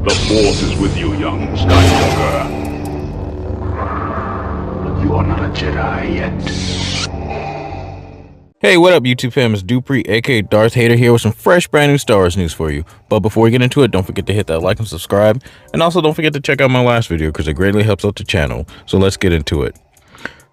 The Force is with you, young Skywalker. But you are not a Jedi yet. Hey, what up YouTube fam, it's Dupree aka Darth Hater here with some fresh brand new Star Wars news for you. But before we get into it, don't forget to hit that like and subscribe, and also don't forget to check out my last video because it greatly helps out the channel. So let's get into it.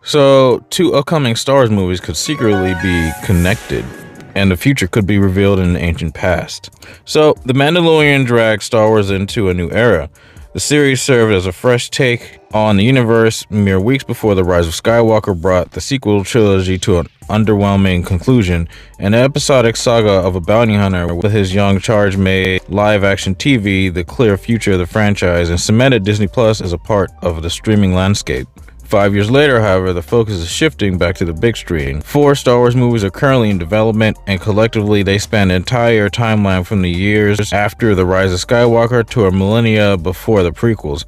So, 2 upcoming Star Wars movies could secretly be connected, and the future could be revealed in the ancient past. So, The Mandalorian dragged Star Wars into a new era. The series served as a fresh take on the universe mere weeks before The Rise of Skywalker brought the sequel trilogy to an underwhelming conclusion, and the episodic saga of a bounty hunter with his young charge made live-action TV the clear future of the franchise and cemented Disney Plus as a part of the streaming landscape. 5 years later, however, the focus is shifting back to the big screen. 4 Star Wars movies are currently in development, and collectively they span the entire timeline from the years after The Rise of Skywalker to a millennia before the prequels.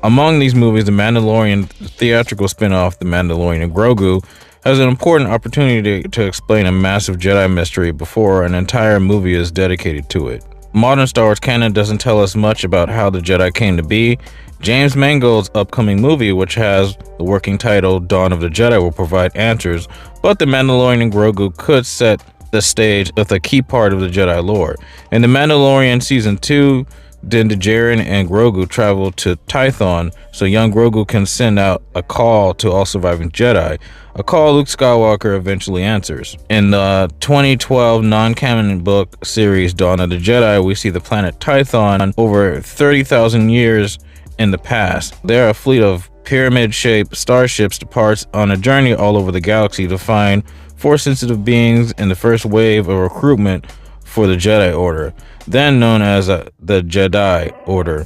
Among these movies, the Mandalorian theatrical spin-off, The Mandalorian and Grogu, has an important opportunity to explain a massive Jedi mystery before an entire movie is dedicated to it. Modern Star Wars canon doesn't tell us much about how the Jedi came to be. James Mangold's upcoming movie, which has the working title Dawn of the Jedi, will provide answers, but The Mandalorian and Grogu could set the stage with a key part of the Jedi lore. In The Mandalorian Season 2, Din Djarin and Grogu travel to Tython so young Grogu can send out a call to all surviving Jedi, a call Luke Skywalker eventually answers. In the 2012 non-canon book series Dawn of the Jedi, we see the planet Tython over 30,000 years in the past. There are a fleet of pyramid-shaped starships departs on a journey all over the galaxy to find Force-sensitive beings in the first wave of recruitment for the Jedi Order, then known as the Jedi Order,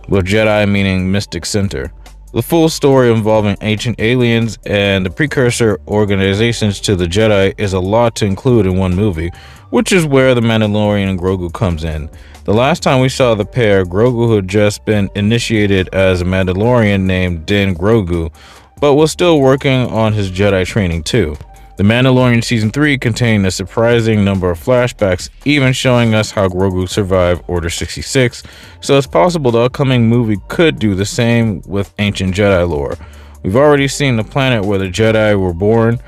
with Jedi meaning mystic center. The full story involving ancient aliens and the precursor organizations to the Jedi is a lot to include in one movie, which is where The Mandalorian and Grogu comes in. The last time we saw the pair, Grogu had just been initiated as a Mandalorian named Din Grogu, but was still working on his Jedi training too. The Mandalorian Season 3 contained a surprising number of flashbacks, even showing us how Grogu survived Order 66, so it's possible the upcoming movie could do the same with ancient Jedi lore. We've already seen the planet where the Jedi were born,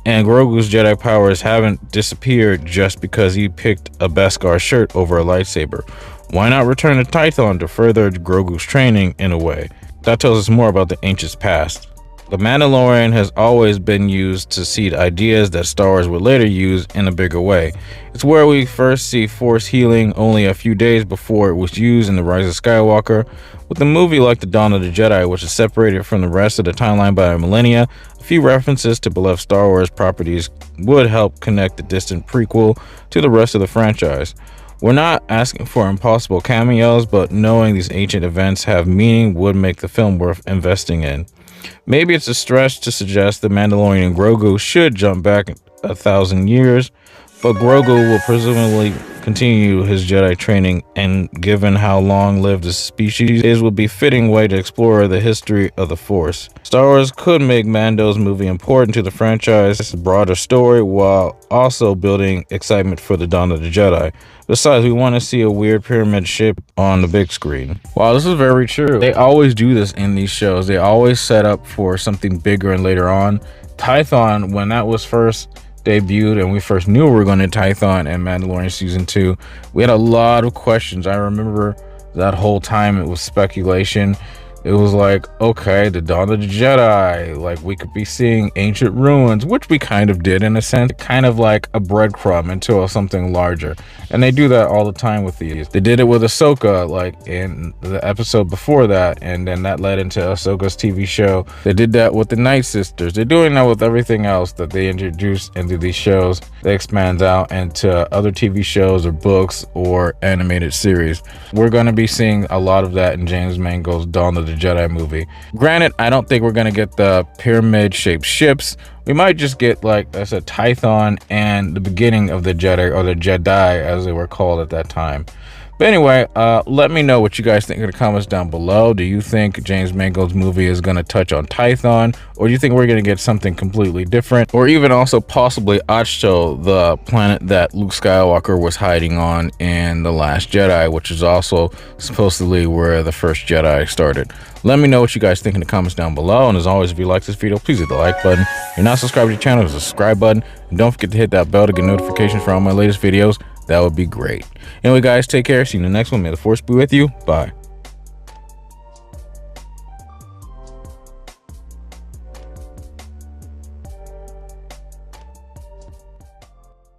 and Grogu's Jedi powers haven't disappeared just because he picked a Beskar shirt over a lightsaber. Why not return to Tython to further Grogu's training in a way? That tells us more about the ancients' past. The Mandalorian has always been used to seed ideas that Star Wars would later use in a bigger way. It's where we first see Force healing only a few days before it was used in The Rise of Skywalker. With a movie like The Dawn of the Jedi, which is separated from the rest of the timeline by a millennia, a few references to beloved Star Wars properties would help connect the distant prequel to the rest of the franchise. We're not asking for impossible cameos, but knowing these ancient events have meaning would make the film worth investing in. Maybe it's a stretch to suggest the Mandalorian and Grogu should jump back 1,000 years, but Grogu will presumably continue his Jedi training, and given how long-lived the species is, would be a fitting way to explore the history of the Force. Star Wars could make Mando's movie important to the franchise's broader story while also building excitement for the Dawn of the Jedi. Besides, we want to see a weird pyramid ship on the big screen. Wow, this is very true. They always do this in these shows. They always set up for something bigger and later on. Tython, when that was first debuted and we first knew we were going to Tython and Mandalorian Season 2, we had a lot of questions. I remember that whole time it was speculation. It was like, okay, the Dawn of the Jedi, like we could be seeing ancient ruins, which we kind of did in a sense, kind of like a breadcrumb into something larger. And they do that all the time with these. They did it with Ahsoka, like in the episode before that, and then that led into Ahsoka's TV show. They did that with the Night Sisters. They're doing that with everything else that they introduce into these shows. They expand out into other TV shows or books or animated series. We're going to be seeing a lot of that in James Mangold's Dawn of the Jedi movie. Granted, I don't think we're going to get the pyramid-shaped ships. We might just get, like I said, Tython and the beginning of the Jedi, or the Jedi as they were called at that time. But anyway, let me know what you guys think in the comments down below. Do you think James Mangold's movie is going to touch on Tython, or do you think we're going to get something completely different, or even also possibly Ahch-To, the planet that Luke Skywalker was hiding on in The Last Jedi, which is also supposedly where the first Jedi started? Let me know what you guys think in the comments down below. And as always, if you like this video, please hit the like button. If you're not subscribed to the channel, there's a subscribe button. And don't forget to hit that bell to get notifications for all my latest videos. That would be great. Anyway, guys, take care. See you in the next one. May the Force be with you. Bye.